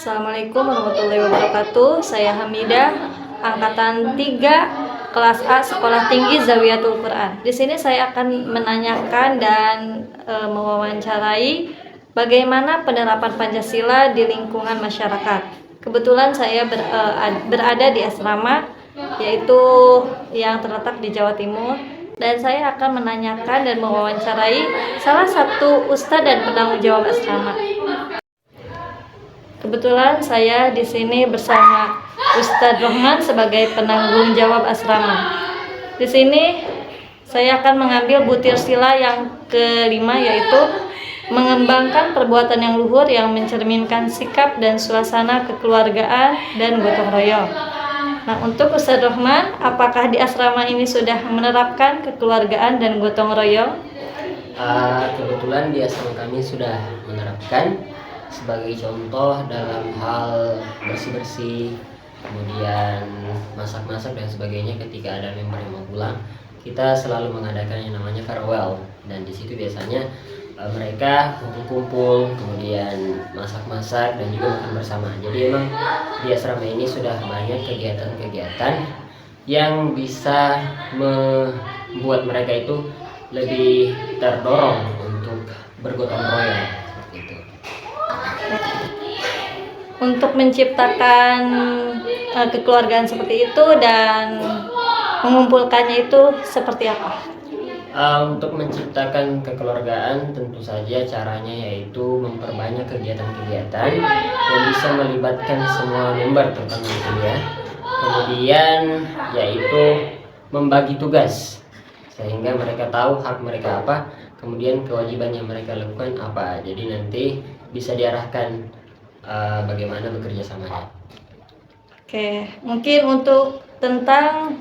Assalamualaikum warahmatullahi wabarakatuh. Saya Hamidah, angkatan 3, kelas A, Sekolah Tinggi Zawiyatul Quran. Di sini saya akan menanyakan dan mewawancarai bagaimana penerapan Pancasila di lingkungan masyarakat. Kebetulan saya berada di asrama, yaitu yang terletak di Jawa Timur, dan saya akan menanyakan dan mewawancarai salah satu ustadz dan penanggung jawab asrama. Kebetulan saya di sini bersama Ustadz Rohman sebagai penanggung jawab asrama. Di sini saya akan mengambil butir sila yang kelima, yaitu mengembangkan perbuatan yang luhur yang mencerminkan sikap dan suasana kekeluargaan dan gotong royong. Nah, untuk Ustadz Rohman, apakah di asrama ini sudah menerapkan kekeluargaan dan gotong royong? Kebetulan di asrama kami sudah menerapkan. Sebagai contoh dalam hal bersih-bersih, kemudian masak-masak dan sebagainya, ketika ada member yang mau pulang, kita selalu mengadakan yang namanya farewell, dan di situ biasanya mereka kumpul-kumpul, kemudian masak-masak dan juga makan bersama. Jadi emang di asrama ini sudah banyak kegiatan-kegiatan yang bisa membuat mereka itu lebih terdorong untuk bergotong royong. Untuk menciptakan kekeluargaan seperti itu dan mengumpulkannya itu seperti apa? Untuk menciptakan kekeluargaan tentu saja caranya yaitu memperbanyak kegiatan-kegiatan yang bisa melibatkan semua member, terutama ya. Kemudian yaitu membagi tugas sehingga mereka tahu hak mereka apa, kemudian kewajiban yang mereka lakukan apa. Jadi nanti bisa diarahkan bagaimana bekerja samanya. Oke, mungkin untuk tentang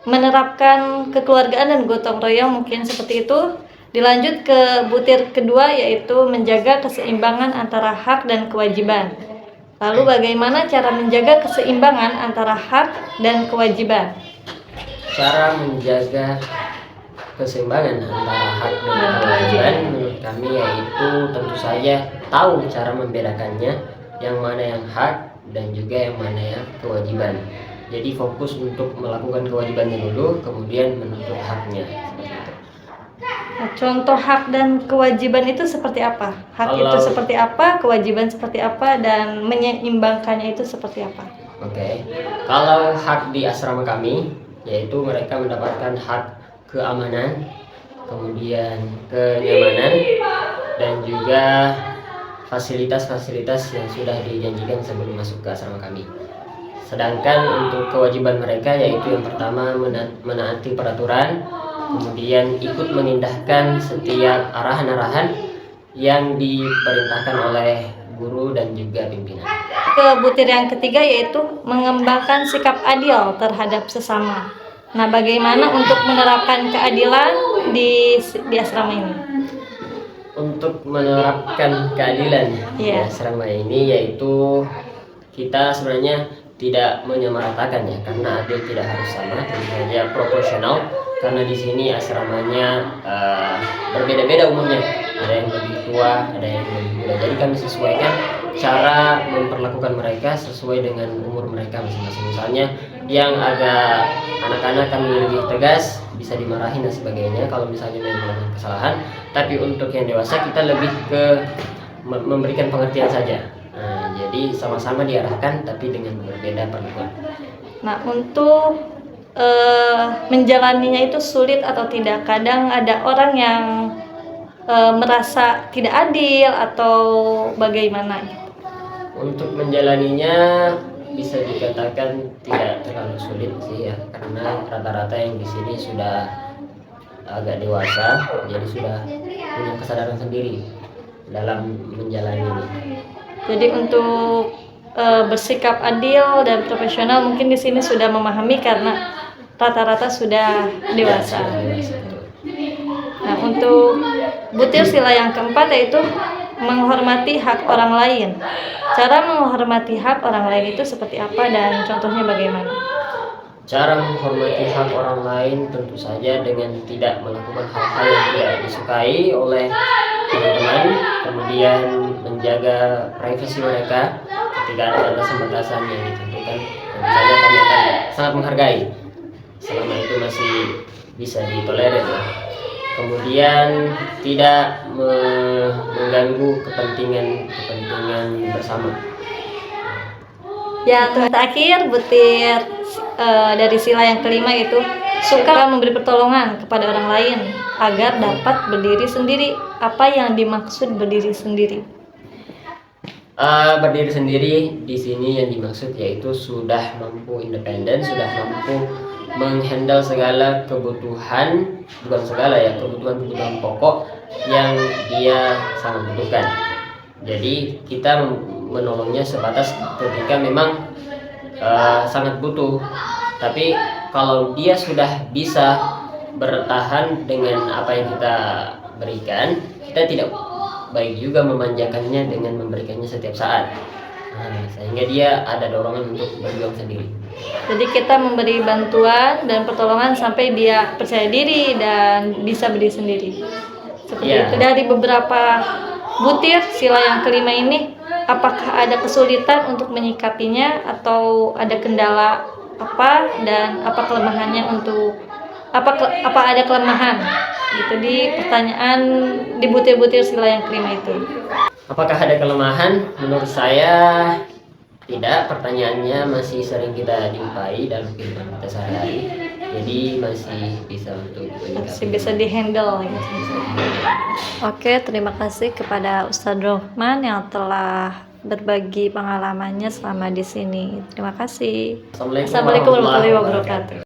menerapkan kekeluargaan dan gotong royong mungkin seperti itu. Dilanjut ke butir kedua, yaitu menjaga keseimbangan antara hak dan kewajiban. Lalu bagaimana cara menjaga keseimbangan antara hak dan kewajiban? Cara menjaga keseimbangan antara hak dan kewajiban menurut kami yaitu tentu saja tahu cara membedakannya, yang mana yang hak dan juga yang mana yang kewajiban. Jadi fokus untuk melakukan kewajibannya dulu, kemudian menuntut haknya. Nah, contoh hak dan kewajiban itu seperti apa? Hak itu seperti apa, kewajiban seperti apa, dan menyeimbangkannya itu seperti apa? Oke. Kalau hak di asrama kami yaitu mereka mendapatkan hak keamanan, kemudian kenyamanan, dan juga fasilitas-fasilitas yang sudah dijanjikan sebelum masuk ke asrama kami. Sedangkan untuk kewajiban mereka yaitu yang pertama menaati peraturan, kemudian ikut mengindahkan setiap arahan-arahan yang diperintahkan oleh guru dan juga pimpinan. Ke butir yang ketiga yaitu mengembangkan sikap adil terhadap sesama. Nah, bagaimana untuk menerapkan keadilan di asrama ini? Untuk menerapkan keadilan di asrama ini yaitu kita sebenarnya tidak menyamaratakan ya, karena adil tidak harus sama, tentu saja proporsional, karena di sini asramanya berbeda-beda umurnya, ada yang lebih tua, ada yang lebih muda. Jadi kami sesuaikan cara memperlakukan mereka sesuai dengan umur mereka masing-masing. Misalnya yang agak anak-anak kami lebih tegas, bisa dimarahin dan sebagainya kalau misalnya mereka melakukan kesalahan. Tapi untuk yang dewasa kita lebih ke memberikan pengertian saja. Nah, jadi sama-sama diarahkan tapi dengan berbeda perlakuan. Nah, untuk menjalaninya itu sulit atau tidak? Kadang ada orang yang merasa tidak adil atau bagaimana? Untuk menjalaninya bisa dikatakan tidak terlalu sulit sih ya, karena rata-rata yang di sini sudah agak dewasa, jadi sudah punya kesadaran sendiri dalam menjalani ini. Jadi untuk bersikap adil dan profesional mungkin di sini sudah memahami karena rata-rata sudah dewasa. Nah, untuk butir sila yang keempat yaitu menghormati hak orang lain. Cara menghormati hak orang lain itu seperti apa dan contohnya bagaimana? Cara menghormati hak orang lain tentu saja dengan tidak melakukan hal-hal yang tidak disukai oleh teman-teman, kemudian menjaga privasi mereka tidak ada batasan-batasan yang ditentukan. Tentu saja kami akan sangat menghargai selama itu masih bisa ditolerir ya. Kemudian tidak mengganggu kepentingan bersama. Yang terakhir, butir dari sila yang kelima itu suka memberi pertolongan kepada orang lain agar dapat berdiri sendiri. Apa yang dimaksud berdiri sendiri? Berdiri sendiri di sini yang dimaksud yaitu sudah mampu independen, sudah mampu menghandle segala kebutuhan, bukan segala ya, kebutuhan pokok yang dia sangat butuhkan. Jadi kita menolongnya sebatas ketika memang sangat butuh. Tapi kalau dia sudah bisa bertahan dengan apa yang kita berikan, kita tidak baik juga memanjakannya dengan memberikannya setiap saat. Sehingga dia ada dorongan untuk berjuang sendiri. Jadi kita memberi bantuan dan pertolongan sampai dia percaya diri dan bisa berdiri sendiri. Seperti itu. Dari beberapa butir sila yang kelima ini, apakah ada kesulitan untuk menyikapinya atau ada kendala apa dan apa kelemahannya untuk apa ada kelemahan gitu di pertanyaan di butir-butir sila yang kelima itu? Apakah ada kelemahan? Menurut saya tidak. Pertanyaannya masih sering kita jumpai dalam kehidupan kita sehari-hari, jadi masih bisa untuk masih bisa dihandle ya. Oke, terima kasih kepada Ustadz Rohman yang telah berbagi pengalamannya selama di sini. Terima kasih. Assalamualaikum warahmatullahi wabarakatuh.